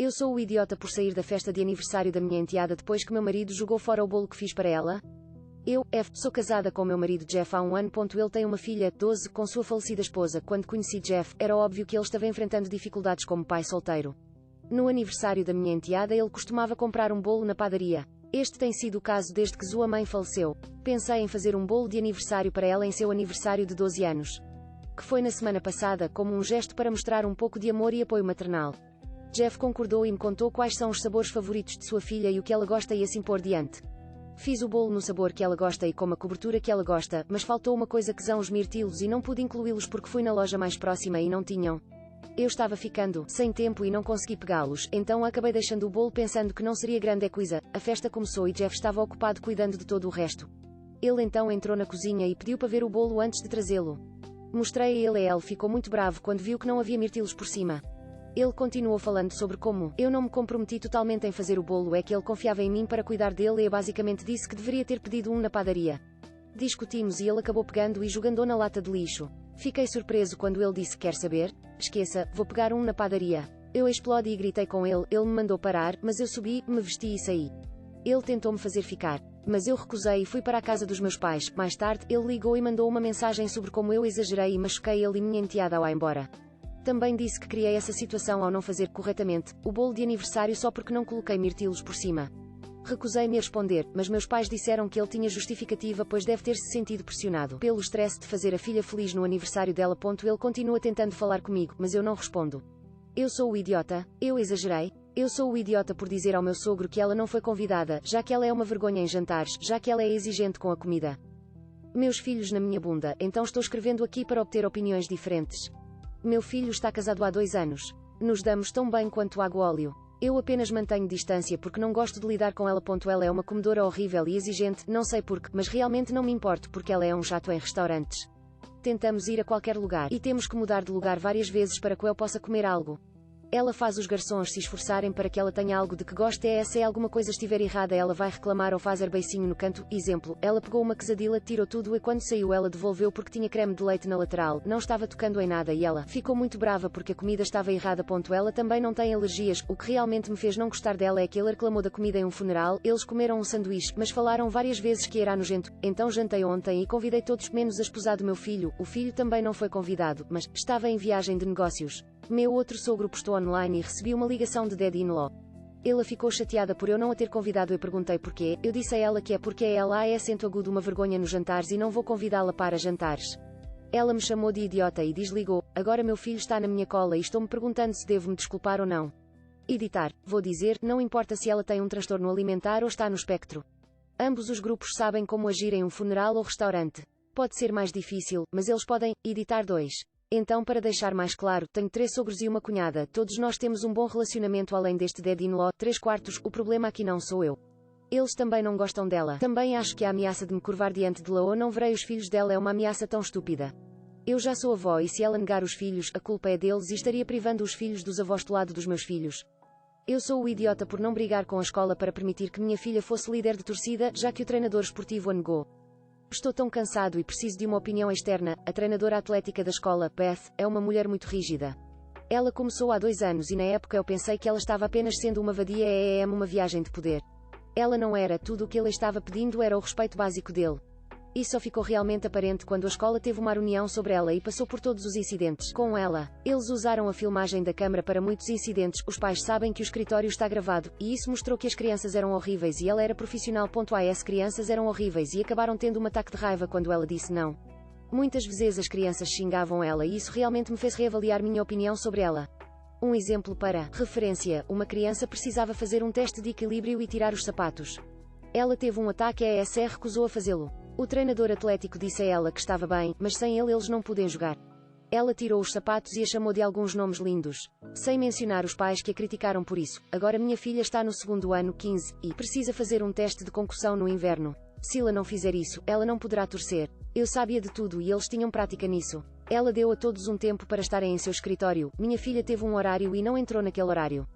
Eu sou o idiota por sair da festa de aniversário da minha enteada depois que meu marido jogou fora o bolo que fiz para ela? Eu, sou casada com meu marido Jeff há um ano. Ele tem uma filha, 12, com sua falecida esposa. Quando conheci Jeff, era óbvio que ele estava enfrentando dificuldades como pai solteiro. No aniversário da minha enteada ele costumava comprar um bolo na padaria. Este tem sido o caso desde que sua mãe faleceu. Pensei em fazer um bolo de aniversário para ela em seu aniversário de 12 anos. Que foi na semana passada, como um gesto para mostrar um pouco de amor e apoio maternal. Jeff concordou e me contou quais são os sabores favoritos de sua filha e o que ela gosta e assim por diante. Fiz o bolo no sabor que ela gosta e com a cobertura que ela gosta, mas faltou uma coisa que são os mirtilos e não pude incluí-los porque fui na loja mais próxima e não tinham. Eu estava ficando sem tempo e não consegui pegá-los, então acabei deixando o bolo pensando que não seria grande coisa. A festa começou e Jeff estava ocupado cuidando de todo o resto. Ele então entrou na cozinha e pediu para ver o bolo antes de trazê-lo. Mostrei a ele e ele ficou muito bravo quando viu que não havia mirtilos por cima. Ele continuou falando sobre como eu não me comprometi totalmente em fazer o bolo, é que ele confiava em mim para cuidar dele e eu basicamente disse que deveria ter pedido um na padaria. Discutimos e ele acabou pegando e jogando na lata de lixo. Fiquei surpreso quando ele disse: quer saber? Esqueça, vou pegar um na padaria. Eu explodi e gritei com ele me mandou parar, mas eu subi, me vesti e saí. Ele tentou me fazer ficar, mas eu recusei e fui para a casa dos meus pais. Mais tarde, ele ligou e mandou uma mensagem sobre como eu exagerei e machuquei ele e minha enteada ao ir embora. Também disse que criei essa situação ao não fazer corretamente o bolo de aniversário só porque não coloquei mirtilos por cima. Recusei-me a responder, mas meus pais disseram que ele tinha justificativa pois deve ter-se sentido pressionado pelo stress de fazer a filha feliz no aniversário dela. Ele continua tentando falar comigo, mas eu não respondo. Eu sou o idiota, eu exagerei. Eu sou o idiota por dizer ao meu sogro que ela não foi convidada, já que ela é uma vergonha em jantares, já que ela é exigente com a comida. Meus filhos na minha bunda, então estou escrevendo aqui para obter opiniões diferentes. Meu filho está casado há 2 anos. Nos damos tão bem quanto água e óleo. Eu apenas mantenho distância porque não gosto de lidar com ela. Ela é uma comedora horrível e exigente, não sei porquê, mas realmente não me importo porque ela é um chato em restaurantes. Tentamos ir a qualquer lugar e temos que mudar de lugar várias vezes para que eu possa comer algo. Ela faz os garçons se esforçarem para que ela tenha algo de que goste se alguma coisa estiver errada ela vai reclamar ou fazer beicinho no canto. Exemplo, ela pegou uma quesadilla, tirou tudo e quando saiu ela devolveu porque tinha creme de leite na lateral, não estava tocando em nada e ela ficou muito brava porque a comida estava errada. Ela também não tem alergias, o que realmente me fez não gostar dela é que ele reclamou da comida em um funeral, eles comeram um sanduíche, mas falaram várias vezes que era nojento, então jantei ontem e convidei todos menos a esposa do meu filho, o filho também não foi convidado, mas estava em viagem de negócios. Meu outro sogro postou online e recebi uma ligação de Dad-in-law. Ela ficou chateada por eu não a ter convidado e perguntei porquê. Eu disse a ela que é porque ela é acento agudo uma vergonha nos jantares e não vou convidá-la para jantares. Ela me chamou de idiota e desligou. Agora meu filho está na minha cola e estou me perguntando se devo me desculpar ou não. Editar. Vou dizer, não importa se ela tem um transtorno alimentar ou está no espectro. Ambos os grupos sabem como agir em um funeral ou restaurante. Pode ser mais difícil, mas eles podem. Editar 2. Então, para deixar mais claro, tenho 3 sogros e uma cunhada, todos nós temos um bom relacionamento além deste dad-in-law, 3/4, o problema aqui não sou eu. Eles também não gostam dela. Também acho que a ameaça de me curvar diante de ou não verei os filhos dela é uma ameaça tão estúpida. Eu já sou avó e se ela negar os filhos, a culpa é deles e estaria privando os filhos dos avós do lado dos meus filhos. Eu sou o idiota por não brigar com a escola para permitir que minha filha fosse líder de torcida, já que o treinador esportivo a negou. Estou tão cansado e preciso de uma opinião externa. A treinadora atlética da escola, Beth, é uma mulher muito rígida. Ela começou há 2 anos e na época eu pensei que ela estava apenas sendo uma vadia uma viagem de poder. Ela não era, tudo o que ele estava pedindo era o respeito básico dele. Isso só ficou realmente aparente quando a escola teve uma reunião sobre ela e passou por todos os incidentes com ela. Eles usaram a filmagem da câmara para muitos incidentes, os pais sabem que o escritório está gravado, e isso mostrou que as crianças eram horríveis e ela era profissional. As crianças eram horríveis e acabaram tendo um ataque de raiva quando ela disse não. Muitas vezes as crianças xingavam ela e isso realmente me fez reavaliar minha opinião sobre ela. Um exemplo para referência, uma criança precisava fazer um teste de equilíbrio e tirar os sapatos. Ela teve um ataque e recusou a fazê-lo. O treinador atlético disse a ela que estava bem, mas sem ele eles não podem jogar. Ela tirou os sapatos e a chamou de alguns nomes lindos. Sem mencionar os pais que a criticaram por isso. Agora minha filha está no 2º ano, 15, e precisa fazer um teste de concussão no inverno. Se ela não fizer isso, ela não poderá torcer. Eu sabia de tudo e eles tinham prática nisso. Ela deu a todos um tempo para estarem em seu escritório. Minha filha teve um horário e não entrou naquele horário.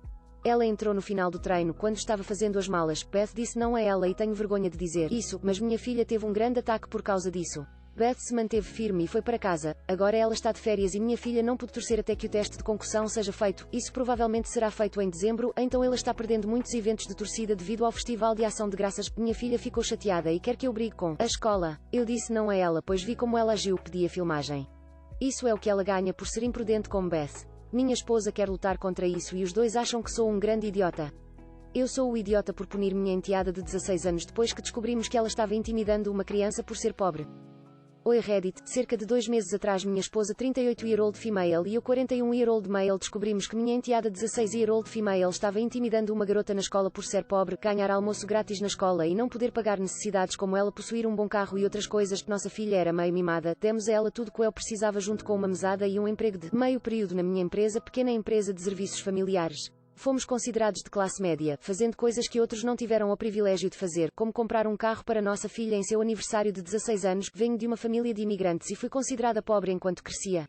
Ela entrou no final do treino quando estava fazendo as malas. Beth disse não a ela e tenho vergonha de dizer isso, mas minha filha teve um grande ataque por causa disso. Beth se manteve firme e foi para casa. Agora ela está de férias e minha filha não pode torcer até que o teste de concussão seja feito. Isso provavelmente será feito em dezembro, então ela está perdendo muitos eventos de torcida devido ao Festival de Ação de Graças. Minha filha ficou chateada e quer que eu brigue com a escola. Eu disse não a ela, pois vi como ela agiu, pedi a filmagem. Isso é o que ela ganha por ser imprudente como Beth. Minha esposa quer lutar contra isso e os dois acham que sou um grande idiota. Eu sou o idiota por punir minha enteada de 16 anos depois que descobrimos que ela estava intimidando uma criança por ser pobre. Oi Reddit, cerca de 2 meses atrás minha esposa 38-year-old female e eu 41-year-old male descobrimos que minha enteada 16-year-old female estava intimidando uma garota na escola por ser pobre, ganhar almoço grátis na escola e não poder pagar necessidades como ela possuir um bom carro e outras coisas. Nossa filha era meio mimada, demos a ela tudo que eu precisava junto com uma mesada e um emprego de meio período na minha empresa, pequena empresa de serviços familiares. Fomos considerados de classe média, fazendo coisas que outros não tiveram o privilégio de fazer, como comprar um carro para nossa filha em seu aniversário de 16 anos. Venho de uma família de imigrantes e fui considerada pobre enquanto crescia.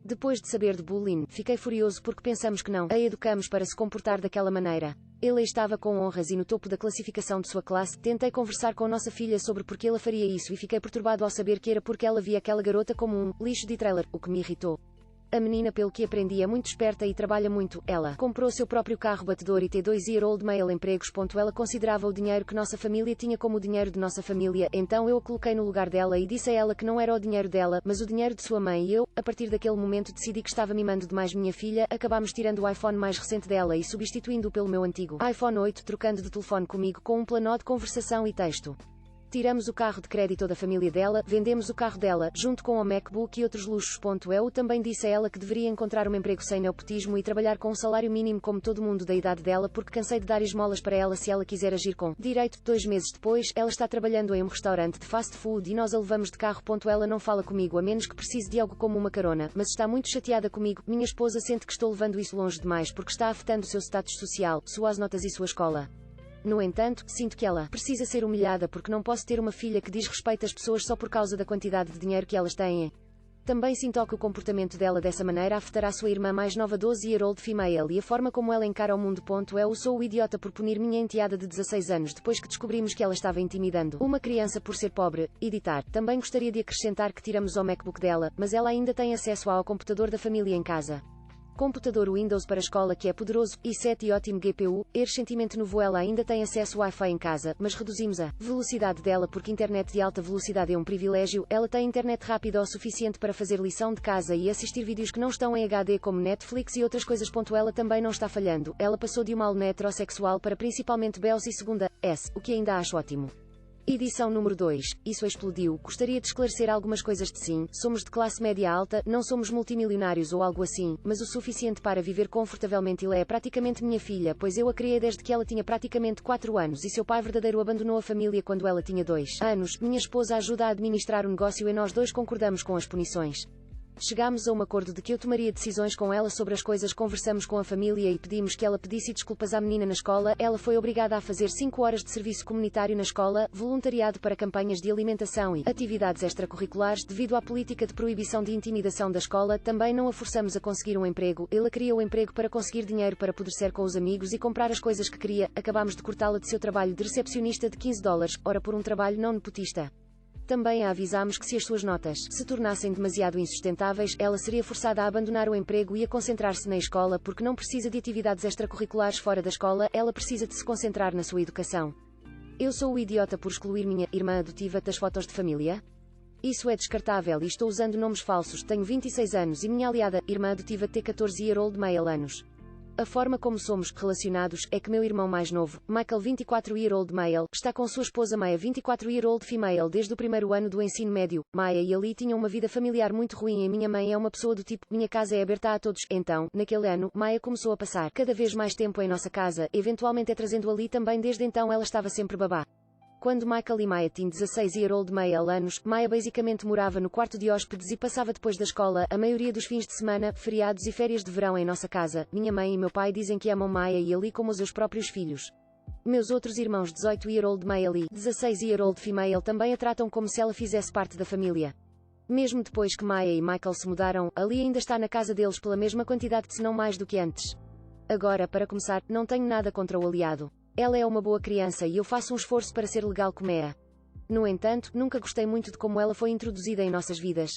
Depois de saber de bullying, fiquei furioso porque pensamos que não a educamos para se comportar daquela maneira. Ele estava com honras e no topo da classificação de sua classe. Tentei conversar com nossa filha sobre porque ela faria isso e fiquei perturbado ao saber que era porque ela via aquela garota como um lixo de trailer, o que me irritou. A menina, pelo que aprendi, é muito esperta e trabalha muito. Ela comprou seu próprio carro batedor e T2-year-old male empregos. Ela considerava o dinheiro que nossa família tinha como o dinheiro de nossa família, então eu a coloquei no lugar dela e disse a ela que não era o dinheiro dela, mas o dinheiro de sua mãe e eu, a partir daquele momento decidi que estava mimando demais minha filha. Acabámos tirando o iPhone mais recente dela e substituindo-o pelo meu antigo iPhone 8, trocando de telefone comigo com um plano de conversação e texto. Tiramos o carro de crédito da família dela, vendemos o carro dela, junto com o MacBook e outros luxos. Eu também disse a ela que deveria encontrar um emprego sem nepotismo e trabalhar com um salário mínimo como todo mundo da idade dela, porque cansei de dar esmolas para ela se ela quiser agir com direito. 2 meses depois, ela está trabalhando em um restaurante de fast food e nós a levamos de carro. Ela não fala comigo a menos que precise de algo como uma carona, mas está muito chateada comigo. Minha esposa sente que estou levando isso longe demais porque está afetando seu status social, suas notas e sua escola. No entanto, sinto que ela precisa ser humilhada porque não posso ter uma filha que desrespeita as pessoas só por causa da quantidade de dinheiro que elas têm. Também sinto que o comportamento dela dessa maneira afetará sua irmã mais nova 12-year-old female e a forma como ela encara o mundo. Eu sou o idiota por punir minha enteada de 16 anos depois que descobrimos que ela estava intimidando uma criança por ser pobre. Editar. Também gostaria de acrescentar que tiramos o MacBook dela, mas ela ainda tem acesso ao computador da família em casa. Computador Windows para a escola que é poderoso, i7 e ótimo GPU, recentemente novo. Ela ainda tem acesso ao Wi-Fi em casa, mas reduzimos a velocidade dela porque internet de alta velocidade é um privilégio. Ela tem internet rápida o suficiente para fazer lição de casa e assistir vídeos que não estão em HD como Netflix e outras coisas. Ela também não está falhando. Ela passou de uma aluna heterossexual para principalmente BEOS e segunda S, o que ainda acho ótimo. Edição número 2. Isso explodiu. Gostaria de esclarecer algumas coisas de sim. Somos de classe média alta, não somos multimilionários ou algo assim, mas o suficiente para viver confortavelmente. Ela é praticamente minha filha, pois eu a criei desde que ela tinha praticamente 4 anos e seu pai verdadeiro abandonou a família quando ela tinha 2 anos. Minha esposa ajuda a administrar o negócio e nós dois concordamos com as punições. Chegámos a um acordo de que eu tomaria decisões com ela sobre as coisas. Conversamos com a família e pedimos que ela pedisse desculpas à menina na escola. Ela foi obrigada a fazer 5 horas de serviço comunitário na escola, voluntariado para campanhas de alimentação e atividades extracurriculares. Devido à política de proibição de intimidação da escola, também não a forçamos a conseguir um emprego. Ela queria o emprego para conseguir dinheiro para poder ser com os amigos e comprar as coisas que queria. Acabámos de cortá-la de seu trabalho de recepcionista de $15, ora por um trabalho não nepotista. Também a avisámos que se as suas notas se tornassem demasiado insustentáveis, ela seria forçada a abandonar o emprego e a concentrar-se na escola porque não precisa de atividades extracurriculares fora da escola, ela precisa de se concentrar na sua educação. Eu sou o idiota por excluir minha irmã adotiva das fotos de família? Isso é descartável e estou usando nomes falsos. Tenho 26 anos e minha aliada, irmã adotiva tem 14-year-old male anos. A forma como somos relacionados é que meu irmão mais novo, Michael 24-year-old male, está com sua esposa Maya 24-year-old female desde o primeiro ano do ensino médio. Maya e Ali tinham uma vida familiar muito ruim e minha mãe é uma pessoa do tipo, minha casa é aberta a todos. Então, naquele ano, Maya começou a passar cada vez mais tempo em nossa casa, eventualmente trazendo Ali também. Desde então ela estava sempre babá. Quando Michael e Maya tinham 16-year-old male anos, Maya basicamente morava no quarto de hóspedes e passava depois da escola, a maioria dos fins de semana, feriados e férias de verão em nossa casa. Minha mãe e meu pai dizem que amam Maya e Ali como os seus próprios filhos. Meus outros irmãos 18-year-old male e 16-year-old female também a tratam como se ela fizesse parte da família. Mesmo depois que Maya e Michael se mudaram, Ali ainda está na casa deles pela mesma quantidade se não mais do que antes. Agora, para começar, não tenho nada contra o aliado. Ela é uma boa criança e eu faço um esforço para ser legal com ela. No entanto, nunca gostei muito de como ela foi introduzida em nossas vidas.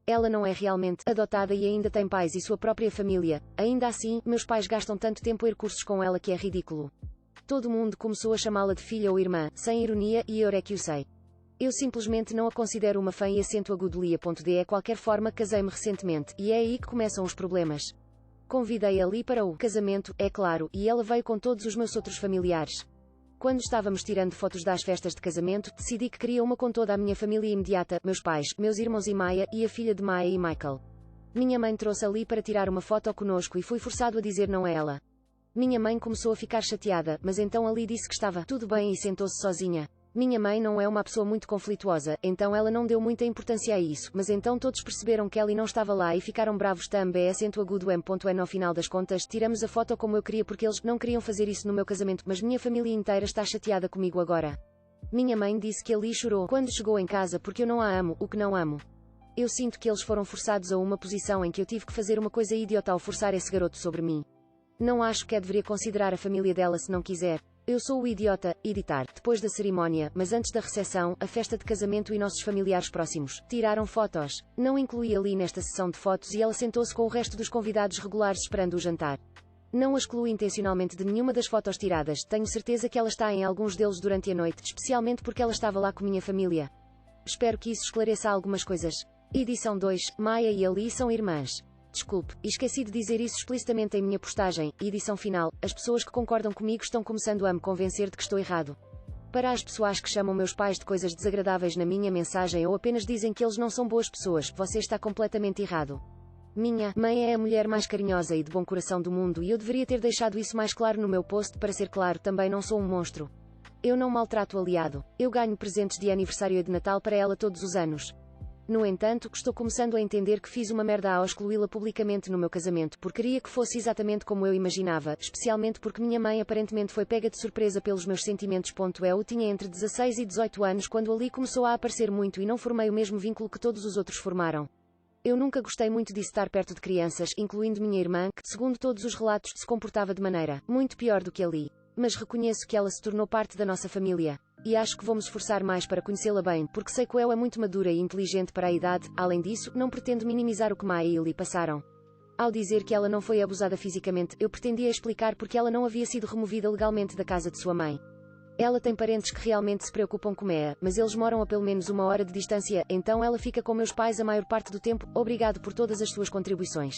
Ela não é realmente adotada e ainda tem pais e sua própria família. Ainda assim, meus pais gastam tanto tempo a ir cursos com ela que é ridículo. Todo mundo começou a chamá-la de filha ou irmã, sem ironia, e eu é que o sei. Eu simplesmente não a considero uma fã e acento agudo Lia.de qualquer forma casei-me recentemente, e é aí que começam os problemas. Convidei-a ali para o casamento, é claro, e ela veio com todos os meus outros familiares. Quando estávamos tirando fotos das festas de casamento, decidi que queria uma com toda a minha família imediata, meus pais, meus irmãos e Maia, e a filha de Maia e Michael. Minha mãe trouxe ali para tirar uma foto conosco e fui forçado a dizer não a ela. Minha mãe começou a ficar chateada, mas então ali disse que estava tudo bem e sentou-se sozinha. Minha mãe não é uma pessoa muito conflituosa, então ela não deu muita importância a isso, mas então todos perceberam que Ellie não estava lá e ficaram bravos também. Acento agudo M.N. Ao final das contas, tiramos a foto como eu queria porque eles não queriam fazer isso no meu casamento, mas minha família inteira está chateada comigo agora. Minha mãe disse que Ellie chorou quando chegou em casa porque eu não a amo, o que não amo. Eu sinto que eles foram forçados a uma posição em que eu tive que fazer uma coisa idiota ao forçar esse garoto sobre mim. Não acho que deveria considerar a família dela se não quiser. Eu sou o idiota, editar, depois da cerimónia, mas antes da recepção, a festa de casamento e nossos familiares próximos. Tiraram fotos. Não incluí ali nesta sessão de fotos e ela sentou-se com o resto dos convidados regulares esperando o jantar. Não a excluo intencionalmente de nenhuma das fotos tiradas, tenho certeza que ela está em alguns deles durante a noite, especialmente porque ela estava lá com minha família. Espero que isso esclareça algumas coisas. Edição 2, Maia e Ellie são irmãs. Desculpe, esqueci de dizer isso explicitamente em minha postagem. Edição final, as pessoas que concordam comigo estão começando a me convencer de que estou errado. Para as pessoas que chamam meus pais de coisas desagradáveis na minha mensagem ou apenas dizem que eles não são boas pessoas, você está completamente errado. Minha mãe é a mulher mais carinhosa e de bom coração do mundo e eu deveria ter deixado isso mais claro no meu post. Para ser claro, também não sou um monstro. Eu não maltrato o aliado. Eu ganho presentes de aniversário e de Natal para ela todos os anos. No entanto, estou começando a entender que fiz uma merda ao excluí-la publicamente no meu casamento porque queria que fosse exatamente como eu imaginava, especialmente porque minha mãe aparentemente foi pega de surpresa pelos meus sentimentos. Eu tinha entre 16 e 18 anos quando ali começou a aparecer muito e não formei o mesmo vínculo que todos os outros formaram. Eu nunca gostei muito de estar perto de crianças, incluindo minha irmã, que, segundo todos os relatos, se comportava de maneira muito pior do que ali. Mas reconheço que ela se tornou parte da nossa família. E acho que vou me esforçar mais para conhecê-la bem, porque sei que ela é muito madura e inteligente para a idade. Além disso, não pretendo minimizar o que Maia e Ellie passaram. Ao dizer que ela não foi abusada fisicamente, eu pretendia explicar porque ela não havia sido removida legalmente da casa de sua mãe. Ela tem parentes que realmente se preocupam com ela, mas eles moram a pelo menos 1 hora de distância, então ela fica com meus pais a maior parte do tempo. Obrigado por todas as suas contribuições.